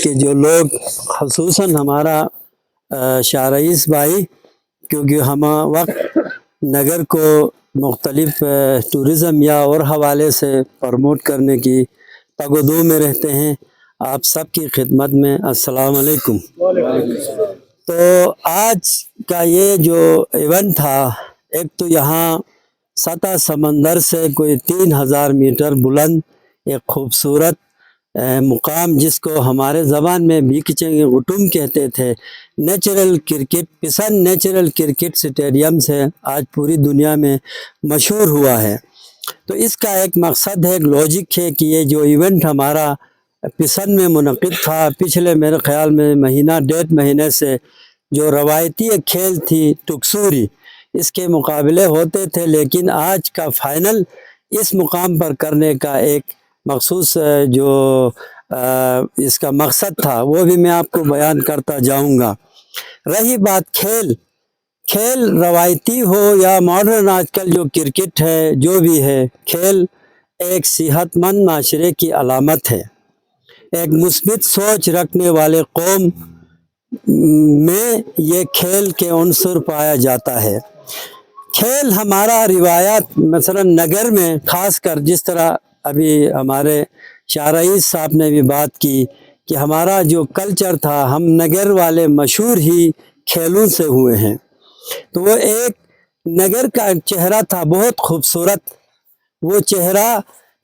کہ جو لوگ خصوصاً ہمارا شاہ رئیس بھائی، کیونکہ ہم وقت نگر کو مختلف ٹورزم یا اور حوالے سے پروموٹ کرنے کی تگ و دو میں رہتے ہیں، آپ سب کی خدمت میں السلام علیکم۔ تو آج کا یہ جو ایونٹ تھا، ایک تو یہاں سطح سمندر سے کوئی 3000 میٹر بلند ایک خوبصورت مقام، جس کو ہمارے زبان میں بیکچنگ غٹوم کہتے تھے، نیچرل کرکٹ پسن نیچرل کرکٹ سٹیڈیم سے آج پوری دنیا میں مشہور ہوا ہے۔ تو اس کا ایک مقصد ہے، ایک لاجک ہے کہ یہ جو ایونٹ ہمارا پسن میں منعقد تھا پچھلے میرے خیال میں 1.5 مہینے سے، جو روایتی ایک کھیل تھی ٹکسوری، اس کے مقابلے ہوتے تھے، لیکن آج کا فائنل اس مقام پر کرنے کا ایک مخصوص جو اس کا مقصد تھا وہ بھی میں آپ کو بیان کرتا جاؤں گا۔ رہی بات کھیل روایتی ہو یا ماڈرن آج کل جو کرکٹ ہے، جو بھی ہے، کھیل ایک صحت مند معاشرے کی علامت ہے۔ ایک مثبت سوچ رکھنے والے قوم میں یہ کھیل کے عنصر پایا جاتا ہے۔ کھیل ہمارا روایات مثلا نگر میں خاص کر، جس طرح ابھی ہمارے شاہ رئیس صاحب نے بھی بات کی کہ ہمارا جو کلچر تھا، ہم نگر والے مشہور ہی کھیلوں سے ہوئے ہیں۔ تو وہ ایک نگر کا چہرہ تھا بہت خوبصورت، وہ چہرہ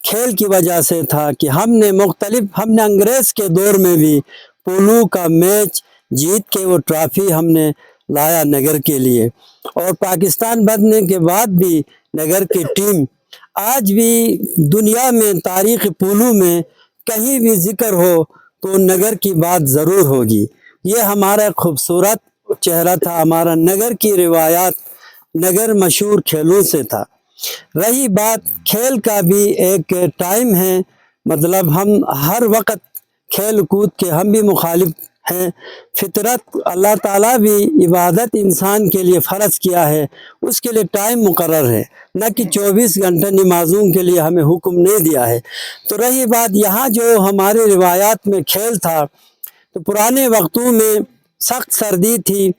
کھیل کی وجہ سے تھا کہ ہم نے انگریز کے دور میں بھی پولو کا میچ جیت کے وہ ٹرافی ہم نے لایا نگر کے لیے، اور پاکستان بننے کے بعد بھی نگر کی ٹیم آج بھی دنیا میں تاریخ پولو میں کہیں بھی ذکر ہو تو نگر کی بات ضرور ہوگی۔ یہ ہمارا خوبصورت چہرہ تھا، ہمارا نگر کی روایات، نگر مشہور کھیلوں سے تھا۔ رہی بات کھیل کا بھی ایک ٹائم ہے، مطلب ہم ہر وقت کھیل کود کے ہم بھی مخالف ہیں۔ فطرت اللہ تعالیٰ بھی عبادت انسان کے لیے فرض کیا ہے، اس کے لیے ٹائم مقرر ہے، نہ کہ 24 گھنٹے نمازوں کے لیے ہمیں حکم نہیں دیا ہے۔ تو رہی بات یہاں جو ہمارے روایات میں کھیل تھا، تو پرانے وقتوں میں سخت سردی تھی،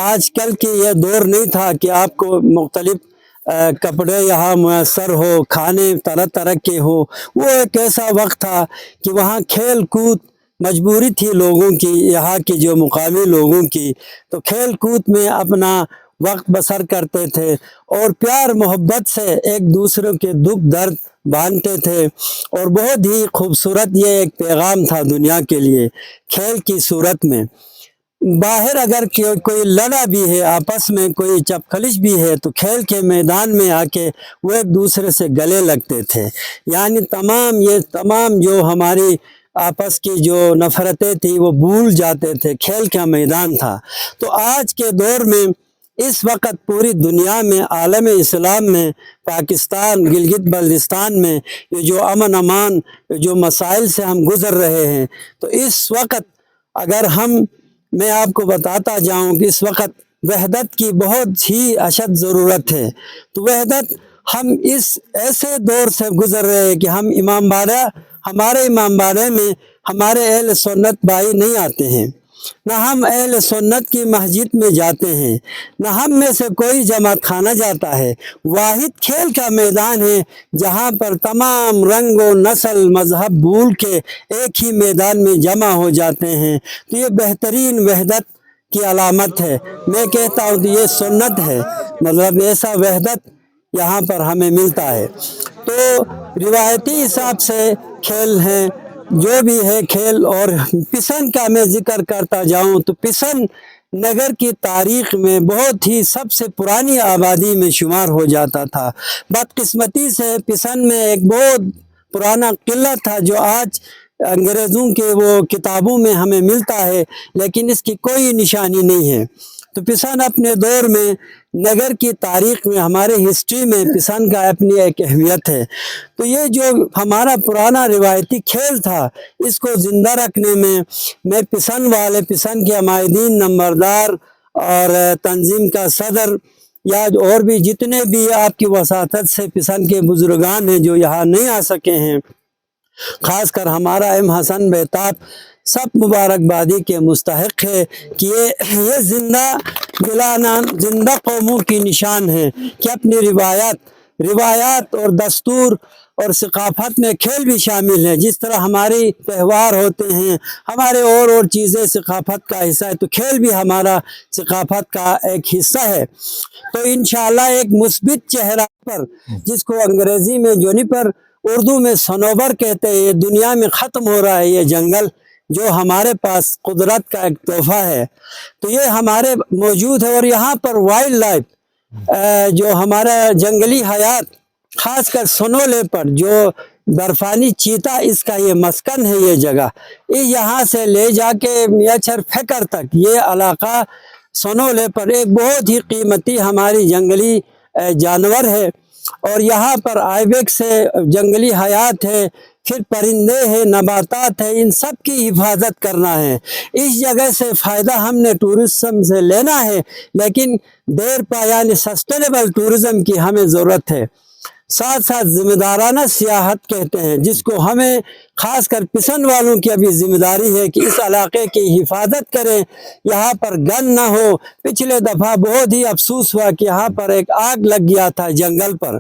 آج کل کے یہ دور نہیں تھا کہ آپ کو مختلف کپڑے یہاں میسر ہو، کھانے طرح طرح کے ہو۔ وہ ایک ایسا وقت تھا کہ وہاں کھیل کود مجبوری تھی لوگوں کی، یہاں کی جو مقامی لوگوں کی، تو کھیل کود میں اپنا وقت بسر کرتے تھے اور پیار محبت سے ایک دوسرے کے دکھ درد بانٹتے تھے، اور بہت ہی خوبصورت یہ ایک پیغام تھا دنیا کے لیے کھیل کی صورت میں۔ باہر اگر کوئی لڑا بھی ہے، آپس میں کوئی چپخلش بھی ہے، تو کھیل کے میدان میں آ کے وہ ایک دوسرے سے گلے لگتے تھے، یعنی تمام جو ہماری آپس کی جو نفرتیں تھی وہ بھول جاتے تھے، کھیل کا میدان تھا۔ تو آج کے دور میں اس وقت پوری دنیا میں، عالم اسلام میں، پاکستان گلگت بلتستان میں یہ جو امن امان جو مسائل سے ہم گزر رہے ہیں، تو اس وقت اگر میں آپ کو بتاتا جاؤں کہ اس وقت وحدت کی بہت ہی اشد ضرورت ہے۔ تو وحدت ہم اس ایسے دور سے گزر رہے ہیں کہ ہمارے امام باڑے میں ہمارے اہل سنت بھائی نہیں آتے ہیں، نہ ہم اہل سنت کی مسجد میں جاتے ہیں، نہ ہم میں سے کوئی جماعت خانہ جاتا ہے۔ واحد کھیل کا میدان ہے جہاں پر تمام رنگ و نسل مذہب بھول کے ایک ہی میدان میں جمع ہو جاتے ہیں۔ تو یہ بہترین وحدت کی علامت ہے، میں کہتا ہوں کہ یہ سنت ہے، مطلب ایسا وحدت یہاں پر ہمیں ملتا ہے۔ تو روایتی حساب سے کھیل ہیں جو بھی ہے کھیل، اور پسن کا میں ذکر کرتا جاؤں تو پسن نگر کی تاریخ میں بہت ہی سب سے پرانی آبادی میں شمار ہو جاتا تھا۔ بدقسمتی سے پسن میں ایک بہت پرانا قلعہ تھا جو آج انگریزوں کے وہ کتابوں میں ہمیں ملتا ہے، لیکن اس کی کوئی نشانی نہیں ہے۔ تو پسن اپنے دور میں نگر کی تاریخ میں، ہمارے ہسٹری میں پسن کا اپنی ایک اہمیت ہے۔ تو یہ جو ہمارا پرانا روایتی کھیل تھا، اس کو زندہ رکھنے میں پسن کے عمائدین، نمبردار اور تنظیم کا صدر، یا اور بھی جتنے بھی آپ کی وساطت سے پسن کے بزرگان ہیں جو یہاں نہیں آ سکے ہیں، خاص کر ہمارا ایم حسن بہتاب سب مبارکبادی کے مستحق ہے کہ یہ زندہ قوموں کی نشان ہے کہ اپنی روایات اور دستور اور ثقافت میں کھیل بھی شامل ہے. جس طرح ہماری تہوار ہوتے ہیں، ہمارے اور چیزیں ثقافت کا حصہ ہے، تو کھیل بھی ہمارا ثقافت کا ایک حصہ ہے. تو انشاءاللہ ایک مثبت چہرہ پر، جس کو انگریزی میں جونیپر، اردو میں صنوبر کہتے ہیں، یہ دنیا میں ختم ہو رہا ہے. یہ جنگل جو ہمارے پاس قدرت کا ایک تحفہ ہے، تو یہ ہمارے موجود ہے. اور یہاں پر وائلڈ لائف، جو ہمارا جنگلی حیات، خاص کر سنو لیپر جو برفانی چیتا، اس کا یہ مسکن ہے. یہ جگہ یہاں سے لے جا کے میاچر فکر تک یہ علاقہ سنو لیپر ایک بہت ہی قیمتی ہماری جنگلی جانور ہے. اور یہاں پر آئیبیکس ہے، جنگلی حیات ہے، پھر پرندے ہیں، نباتات ہیں، ان سب کی حفاظت کرنا ہے. اس جگہ سے فائدہ ہم نے ٹورزم سے لینا ہے، لیکن دیر پا یعنی سسٹینیبل ٹورزم کی ہمیں ضرورت ہے. ساتھ ساتھ ذمہ دارانہ سیاحت کہتے ہیں، جس کو ہمیں خاص کر پسند والوں کی ابھی ذمہ داری ہے کہ اس علاقے کی حفاظت کریں، یہاں پر گند نہ ہو. پچھلے دفعہ بہت ہی افسوس ہوا کہ یہاں پر ایک آگ لگ گیا تھا جنگل پر.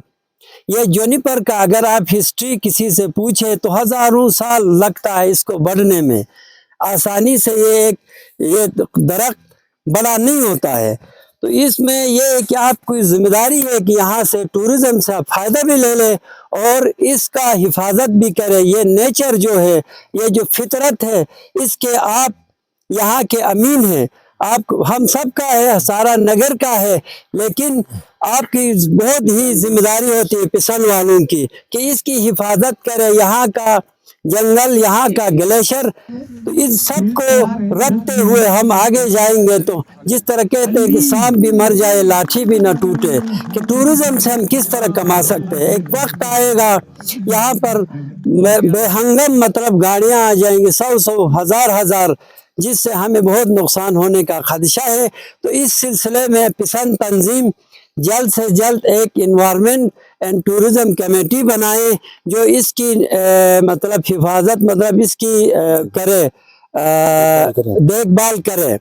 یہ جونیپر کا اگر آپ ہسٹری کسی سے پوچھیں تو ہزاروں سال لگتا ہے اس کو بڑھنے میں. آسانی سے یہ درخت بڑا نہیں ہوتا ہے. تو اس میں یہ ہے کہ آپ کی ذمہ داری ہے کہ یہاں سے ٹورزم سے آپ فائدہ بھی لے لیں اور اس کا حفاظت بھی کریں. یہ نیچر جو ہے، یہ جو فطرت ہے، اس کے آپ یہاں کے امین ہیں. ہم سب کا ہے، سارا نگر کا ہے، لیکن آپ کی بہت ہی ذمہ داری ہوتی ہے پسند والوں کی کہ اس کی حفاظت کرے. یہاں کا جنگل، یہاں کا گلیشر، تو اس سب کو رکھتے ہوئے ہم آگے جائیں گے. تو جس طرح کہتے ہیں کہ سانپ بھی مر جائے لاٹھی بھی نہ ٹوٹے، کہ ٹورزم سے ہم کس طرح کما سکتے ہیں. ایک وقت آئے گا یہاں پر بے ہنگم مطلب گاڑیاں آ جائیں گی، سو ہزار، جس سے ہمیں بہت نقصان ہونے کا خدشہ ہے. تو اس سلسلے میں پسند تنظیم جلد سے جلد ایک انوائرمنٹ اینڈ ٹورزم کمیٹی بنائے جو اس کی مطلب حفاظت، مطلب اس کی دیکھ بھال کرے.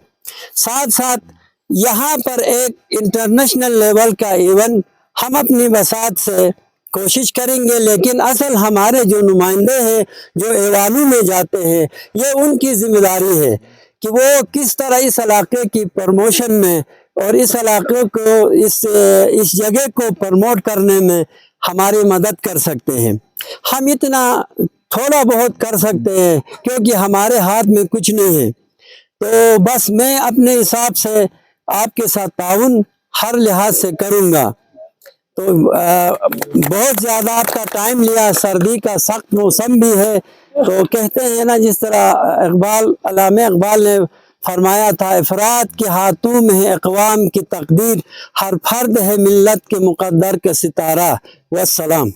ساتھ ساتھ یہاں پر ایک انٹرنیشنل لیول کا ایونٹ ہم اپنی وسعت سے کوشش کریں گے، لیکن اصل ہمارے جو نمائندے ہیں جو ایوانوں میں جاتے ہیں، یہ ان کی ذمہ داری ہے کہ وہ کس طرح اس علاقے کی پروموشن میں اور اس علاقے کو اس جگہ کو پروموٹ کرنے میں ہماری مدد کر سکتے ہیں. ہم اتنا تھوڑا بہت کر سکتے ہیں کیونکہ ہمارے ہاتھ میں کچھ نہیں ہے. تو بس میں اپنے حساب سے آپ کے ساتھ تعاون ہر لحاظ سے کروں گا. تو بہت زیادہ آپ کا ٹائم لیا، سردی کا سخت موسم بھی ہے. تو کہتے ہیں نا، جس طرح علامہ اقبال نے فرمایا تھا، افراد کے ہاتھوں میں ہے اقوام کی تقدیر، ہر فرد ہے ملت کے مقدر کا ستارہ. والسلام.